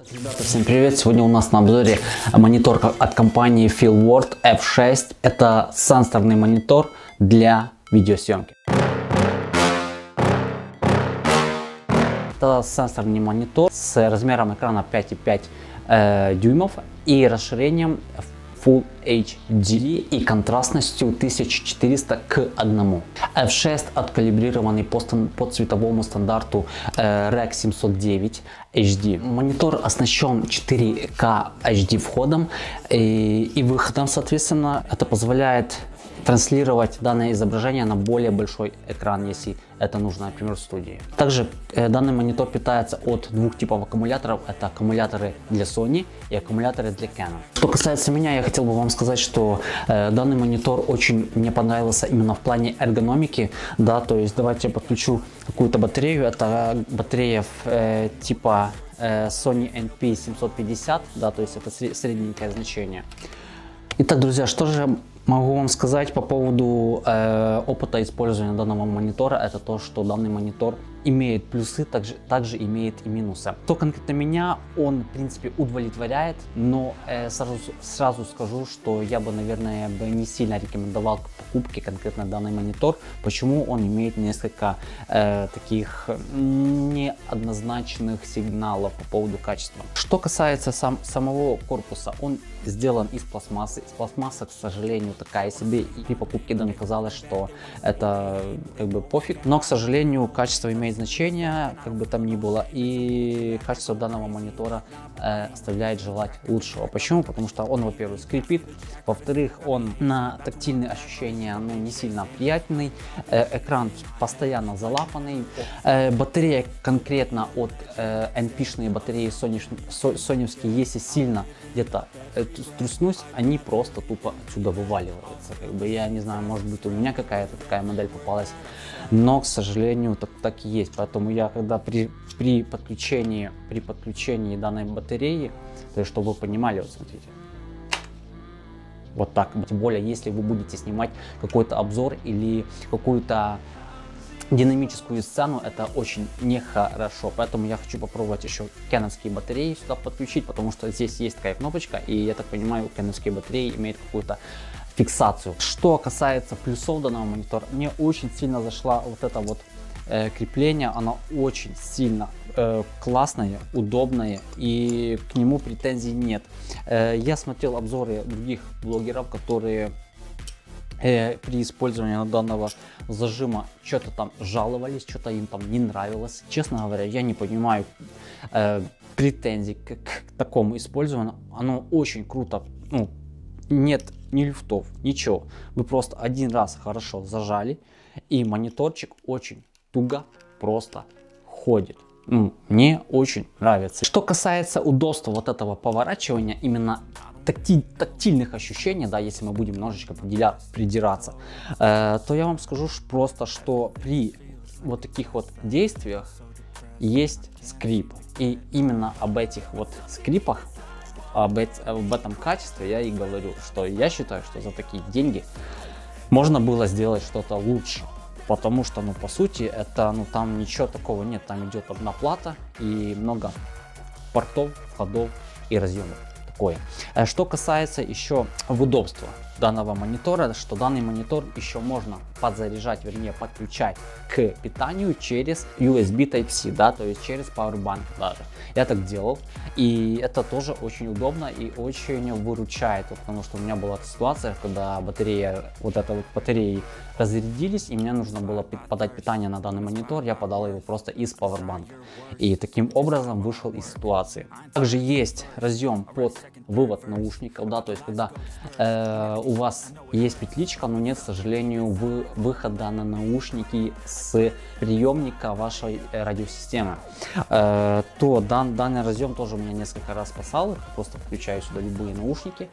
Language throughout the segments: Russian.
Ребята, всем привет! Сегодня у нас на обзоре монитор от компании Feelworld F6. Это сенсорный монитор для видеосъемки. Это сенсорный монитор с размером экрана 5,5 дюймов и расширением Full HD и контрастностью 1400 к 1. F6 откалибрированный по цветовому стандарту REC 709 HD. Монитор оснащен 4К HD входом и выходом, соответственно, это позволяет транслировать данное изображение на более большой экран, если это нужно, например, в студии. Также данный монитор питается от двух типов аккумуляторов. Это аккумуляторы для Sony и аккумуляторы для Canon. Что касается меня, я хотел бы вам сказать, что данный монитор очень мне понравился именно в плане эргономики. Да, то есть давайте я подключу какую-то батарею. Это батарея типа Sony NP750, да, то есть это средненькое значение. Итак, друзья, что же могу вам сказать по поводу опыта использования данного монитора? Это то, что данный монитор имеет плюсы, также имеет и минусы. То конкретно меня он, в принципе, удовлетворяет, но сразу скажу, что я бы, наверное, не сильно рекомендовал к покупке конкретно данный монитор. Почему? Он имеет несколько таких неоднозначных сигналов по поводу качества. Что касается самого корпуса, он сделан из пластмассы. Пластмасса, к сожалению, такая себе, и при покупке мне казалось, что это как бы пофиг, но, к сожалению, качество имеет значение, как бы там ни было, и качество данного монитора оставляет желать лучшего. Почему? Потому что он, во-первых, скрипит, во-вторых, он на тактильные ощущения не сильно приятный, экран постоянно залапанный, батарея конкретно от NP-шные батареи соневские, если сильно где-то струснусь, они просто тупо отсюда вываливаются. Как бы, я не знаю, может быть, у меня какая-то такая модель попалась, но, к сожалению, так и есть. Поэтому я, когда при подключении данной батареи, то есть, чтобы вы понимали, вот смотрите, вот так, тем более, если вы будете снимать какой-то обзор или какую-то динамическую сцену, это очень нехорошо. Поэтому я хочу попробовать еще кэнонские батареи сюда подключить, потому что здесь есть такая кнопочка, и я так понимаю, кэнонские батареи имеют какую-то фиксацию. Что касается плюсов данного монитора, мне очень сильно зашла вот это вот крепление, оно очень сильно классное, удобное, и к нему претензий нет. Я смотрел обзоры других блогеров, которые при использовании данного зажима что-то там жаловались, что-то им там не нравилось. Честно говоря, я не понимаю претензий к такому использованию. Оно очень круто, нет ни люфтов, ничего. Вы просто один раз хорошо зажали, и мониторчик очень туго просто ходит. Мне очень нравится. Что касается удобства вот этого поворачивания, именно тактильных ощущений, да, если мы будем немножечко придираться, то я вам скажу просто, что при вот таких вот действиях есть скрип. И именно об этих вот скрипах, об этом качестве я и говорю, что я считаю, что за такие деньги можно было сделать что-то лучше. Потому что, по сути, это, там ничего такого нет. Там идет одна плата и много портов, входов и разъемов. Что касается еще удобства данного монитора, что данный монитор еще можно подзаряжать, вернее подключать к питанию через USB Type-C, да, то есть через Powerbank даже. Я так делал, и это тоже очень удобно и очень выручает, потому что у меня была ситуация, когда батареи разрядились, и мне нужно было подать питание на данный монитор, я подал его просто из Powerbank, и таким образом вышел из ситуации. Также есть разъем под вывод наушников, да, то есть когда у вас есть петличка, но нет, к сожалению, выхода на наушники с приемника вашей радиосистемы, то данный разъем тоже меня несколько раз спасал. Просто включаю сюда любые наушники.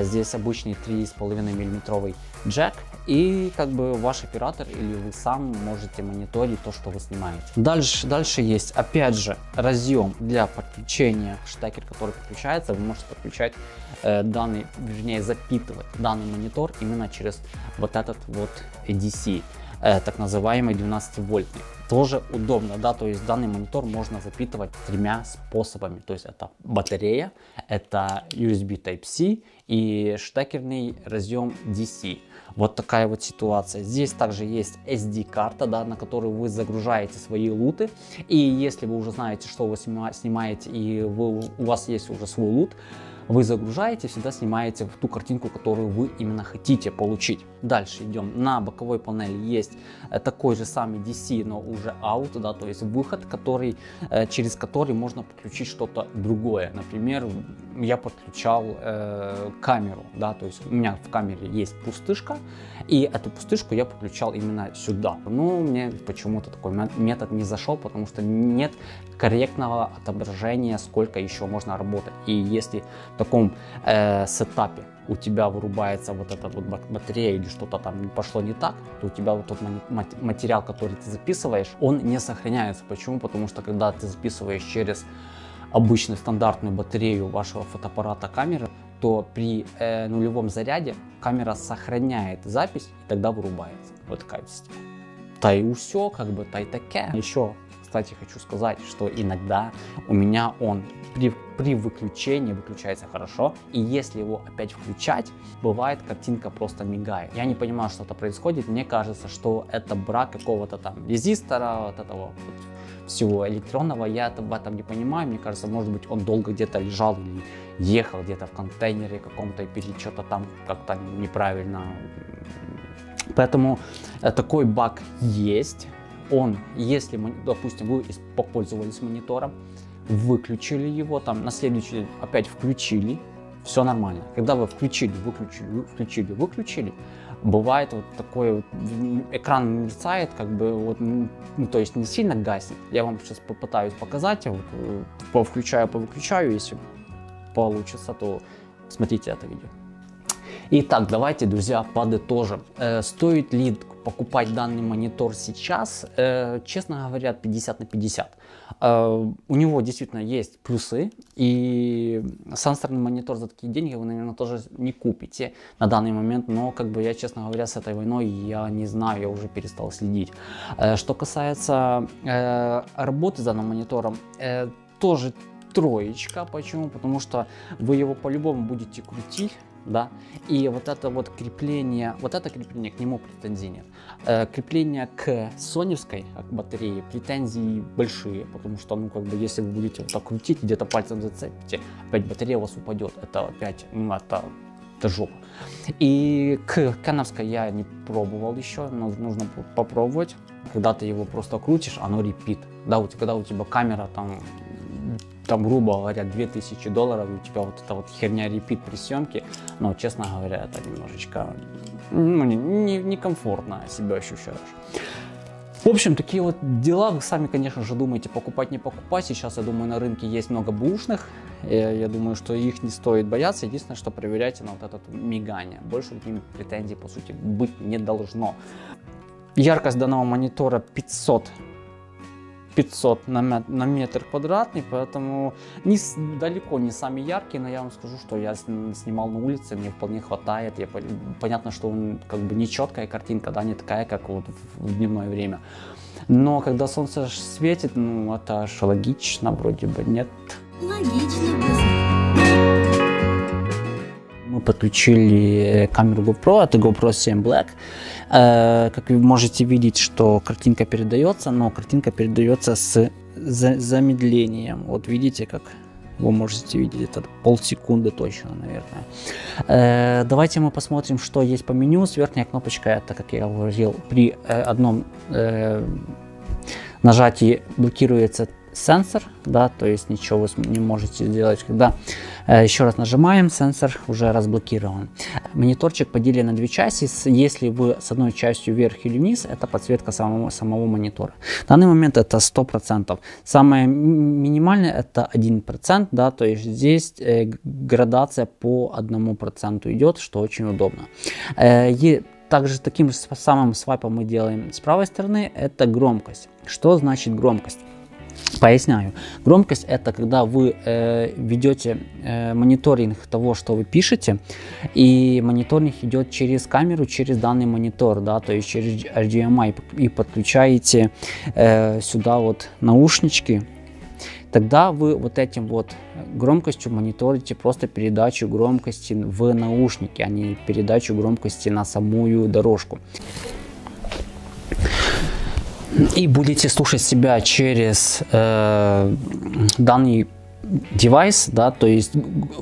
Здесь обычный 3,5 мм джек, и как бы ваш оператор или вы сам можете мониторить то, что вы снимаете. Дальше есть опять же разъем для подключения, штекер, который подключается. Вы можете подключать запитывать данный монитор именно через вот этот вот DC, так называемый 12-вольтный. тоже удобно, да, то есть данный монитор можно запитывать тремя способами, то есть это батарея, это USB Type-C и штекерный разъем DC. Вот такая вот ситуация. Здесь также есть SD-карта, да, на которую вы загружаете свои луты, и если вы уже знаете, что вы снимаете, и у вас есть уже свой лут, вы загружаете, всегда снимаете в ту картинку, которую вы именно хотите получить. Дальше идем. На боковой панели есть такой же самый DC, но уже out, да, то есть выход, через который можно подключить что-то другое. Например, я подключал камеру, да, то есть у меня в камере есть пустышка, и эту пустышку я подключал именно сюда. Но мне почему-то такой метод не зашел, потому что нет корректного отображения, сколько еще можно работать. И если в таком сетапе у тебя вырубается вот эта вот батарея или что-то там пошло не так, то у тебя вот тот материал, который ты записываешь, он не сохраняется. Почему? Потому что когда ты записываешь через обычную стандартную батарею вашего фотоаппарата камеры, то при нулевом заряде камера сохраняет запись и тогда вырубается. Вот такая система. Та и все, как бы, та и таке. Еще, кстати, хочу сказать, что иногда у меня он при выключении выключается хорошо, и если его опять включать, бывает картинка просто мигает. Я не понимаю, что это происходит, мне кажется, что это брак какого-то там резистора, вот этого вот всего электронного, я в этом не понимаю, мне кажется, может быть он долго где-то лежал или ехал где-то в контейнере каком-то и что-то там как-то неправильно. Поэтому такой баг есть. Если, допустим, вы попользовались монитором, выключили его, там на следующий день опять включили, все нормально. Когда вы включили, выключили, бывает вот такой вот, экран мерцает, как бы вот, ну, то есть не сильно гаснет. Я вам сейчас попытаюсь показать, я вот повыключаю, если получится, то смотрите это видео. Итак, давайте, друзья, подытожим. Стоит ли покупать данный монитор сейчас? Честно говоря, 50 на 50. У него действительно есть плюсы, и сенсорный монитор за такие деньги вы, наверное, тоже не купите на данный момент, но, как бы, я, честно говоря, с этой войной, я не знаю, я уже перестал следить. Что касается работы с данным монитором, тоже троечка. Почему? Потому что вы его по-любому будете крутить, да, и вот это вот крепление, к нему претензий нет. Крепление к соневской батарее претензии большие, потому что, ну, как бы, если вы будете вот так крутить, где-то пальцем зацепите, опять батарея у вас упадет, это опять, ну, это жопа. И к кэновской я не пробовал еще, но нужно попробовать. Когда ты его просто крутишь, оно репит, да, когда у тебя камера там, грубо говоря, $2000, и у тебя вот эта вот херня репит при съемке, но, честно говоря, это немножечко, ну, некомфортно себя ощущаешь. В общем, такие вот дела. Вы сами, конечно же, думаете, покупать, не покупать. Сейчас, я думаю, на рынке есть много бэушных. Я думаю, что их не стоит бояться. Единственное, что проверяйте на вот это мигание. Больше к ним претензий, по сути, быть не должно. Яркость данного монитора 500 на метр квадратный, поэтому далеко не самый яркий, но я вам скажу, что я снимал на улице, мне вполне хватает. Понятно, что он как бы не четкая картинка, да, не такая, как вот в дневное время. Но когда солнце светит, ну, это аж логично, вроде бы, нет? Логично. Мы подключили камеру GoPro, это GoPro 7 Black. Как вы можете видеть, что картинка передается, но картинка передается с замедлением. Вот видите, как вы можете видеть, это полсекунды точно, наверное. Давайте мы посмотрим, что есть по меню. Верхняя кнопочка, это, как я говорил, при одном нажатии блокируется сенсор, да, то есть ничего вы не можете сделать. Когда еще раз нажимаем, сенсор уже разблокирован. Мониторчик поделен на две части. Если вы с одной частью вверх или вниз, это подсветка самого монитора. В данный момент это 100%. Самое минимальное это 1%, да, то есть здесь градация по 1% идет, что очень удобно. Также таким же самым свайпом мы делаем с правой стороны, это громкость. Что значит громкость? Поясняю. Громкость — это когда вы ведете мониторинг того, что вы пишете, и мониторинг идет через камеру, через данный монитор, да, то есть через HDMI, и подключаете сюда вот наушнички. Тогда вы вот этим вот громкостью мониторите просто передачу громкости в наушники, а не передачу громкости на самую дорожку. И будете слушать себя через данный девайс, да, то есть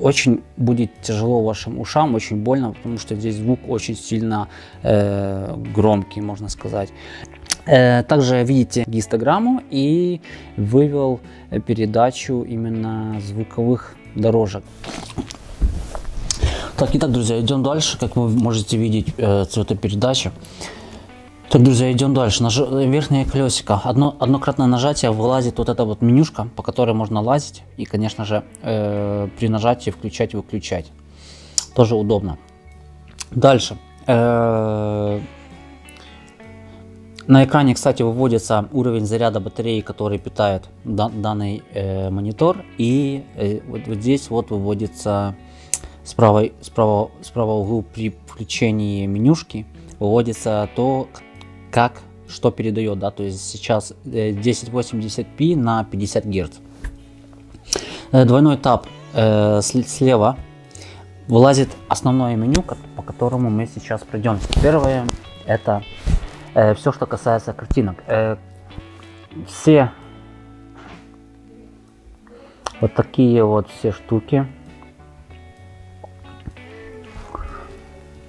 очень будет тяжело вашим ушам, очень больно, потому что здесь звук очень сильно громкий, можно сказать. Также видите гистограмму и вывел передачу именно звуковых дорожек. Так, итак, друзья, идем дальше. Как вы можете видеть, цветопередача. Так, друзья, идем дальше. Верхнее колесико. Однократное нажатие вылазит вот эта вот менюшка, по которой можно лазить. И, конечно же, при нажатии включать-выключать. Тоже удобно. Дальше. На экране, кстати, выводится уровень заряда батареи, который питает данный монитор. И вот здесь вот выводится справа углу при включении менюшки выводится то, как что передает, да, то есть сейчас 1080p на 50 Гц. Двойной тап слева вылазит основное меню, по которому мы сейчас пройдем. Первое — это все, что касается картинок. Все вот такие вот все штуки.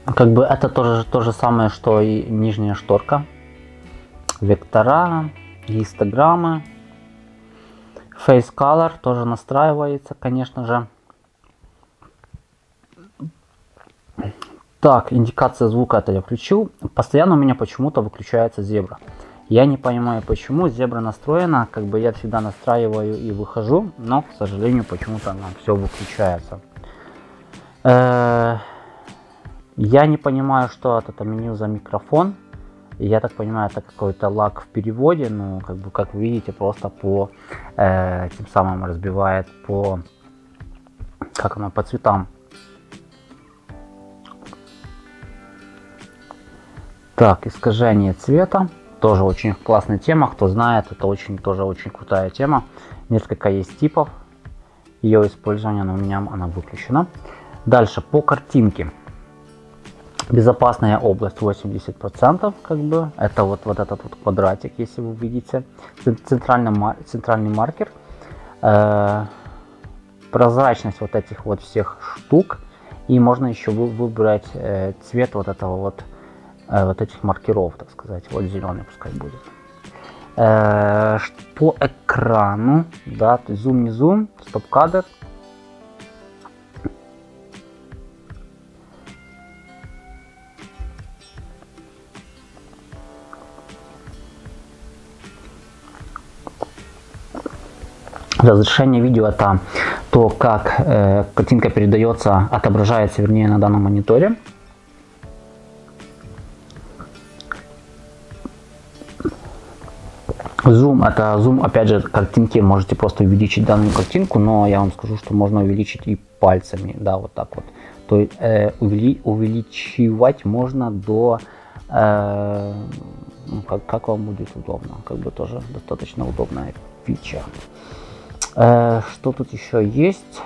Как бы это то же самое, что и нижняя шторка. Вектора, гистограммы. Face Color тоже настраивается, конечно же. Так, индикация звука, это я включил. Постоянно у меня почему-то выключается зебра. Я не понимаю, почему зебра настроена. Как бы я всегда настраиваю и выхожу, но, к сожалению, почему-то она все выключается. Я не понимаю, что это меню за микрофон. Я так понимаю, это какой-то лаг в переводе. Ну, как бы, как вы видите, просто по тем самым разбивает по, как оно, по цветам. Так, искажение цвета. Тоже очень классная тема. Кто знает, это тоже очень крутая тема. Несколько есть типов ее использования, но у меня она выключена. Дальше по картинке. Безопасная область 80%, как бы. Это вот этот вот квадратик, если вы видите. Центральный маркер. Прозрачность вот этих вот всех штук. И можно еще выбрать цвет вот этого вот этих маркеров, так сказать. Вот зеленый пускай будет. По экрану, да, зум не зум, стоп-кадр. Разрешение видео — это то, как картинка передается, отображается, вернее, на данном мониторе. Зум — это зум, опять же, картинки. Можете просто увеличить данную картинку, но я вам скажу, что можно увеличить и пальцами, да, вот так вот. То есть увеличивать можно до, как вам будет удобно, как бы тоже достаточно удобная фича. Что тут еще есть?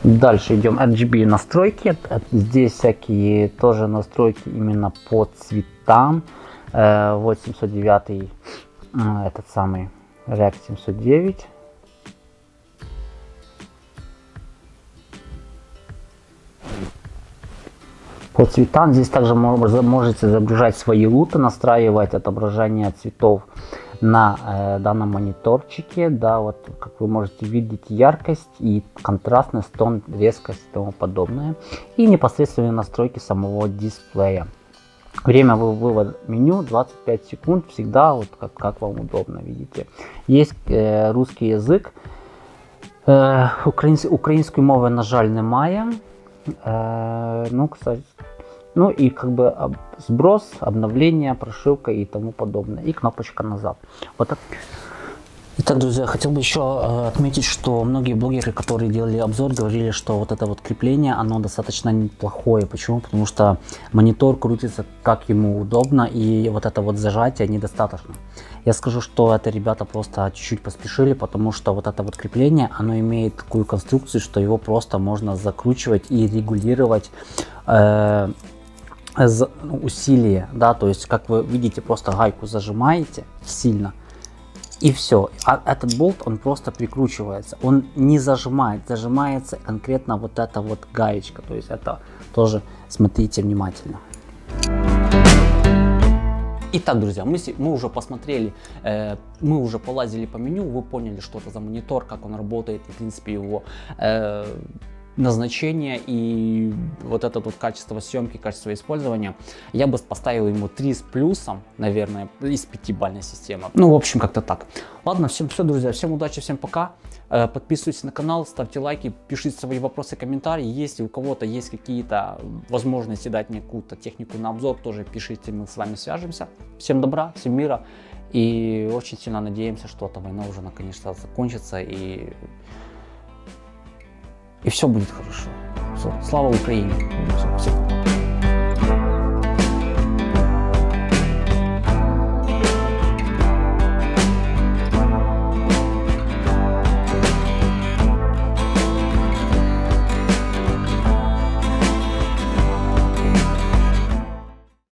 Дальше идем RGB настройки. Здесь всякие тоже настройки именно по цветам. Вот 709, этот самый React 709. По цветам здесь также можете загружать свои луты, настраивать отображение цветов на данном мониторчике. Да, вот как вы можете видеть, яркость и контрастность, тон, резкость и тому подобное. И непосредственные настройки самого дисплея. Время вывода меню 25 секунд, всегда вот как вам удобно, видите. Есть русский язык. Української мови, на жаль, немає. Ну, кстати, Ну и как бы сброс, обновление, прошивка и тому подобное. И кнопочка назад. Вот так. Итак, друзья, хотел бы еще отметить, что многие блогеры, которые делали обзор, говорили, что вот это вот крепление, оно достаточно неплохое. Почему? Потому что монитор крутится как ему удобно, и вот это вот зажатие недостаточно. Я скажу, что это ребята просто чуть-чуть поспешили, потому что вот это вот крепление, оно имеет такую конструкцию, что его просто можно закручивать и регулировать усилие, да, то есть, как вы видите, просто гайку зажимаете сильно, и все. А этот болт, он просто прикручивается, он не зажимает, зажимается конкретно вот эта вот гаечка, то есть это тоже смотрите внимательно. Итак, друзья, мы уже посмотрели, мы уже полазили по меню, вы поняли, что это за монитор, как он работает, и, в принципе, его назначение и вот это вот качество съемки, качество использования. Я бы поставил ему 3 с плюсом, наверное, из 5-бальной системы. Ну, в общем, как-то так. Ладно, всем все, друзья, всем удачи, всем пока. Подписывайтесь на канал, ставьте лайки, пишите свои вопросы, комментарии. Если у кого-то есть какие-то возможности дать мне какую-то технику на обзор, тоже пишите, мы с вами свяжемся. Всем добра, всем мира. И очень сильно надеемся, что эта война уже наконец-то закончится и все будет хорошо. Все. Слава Украине! Все.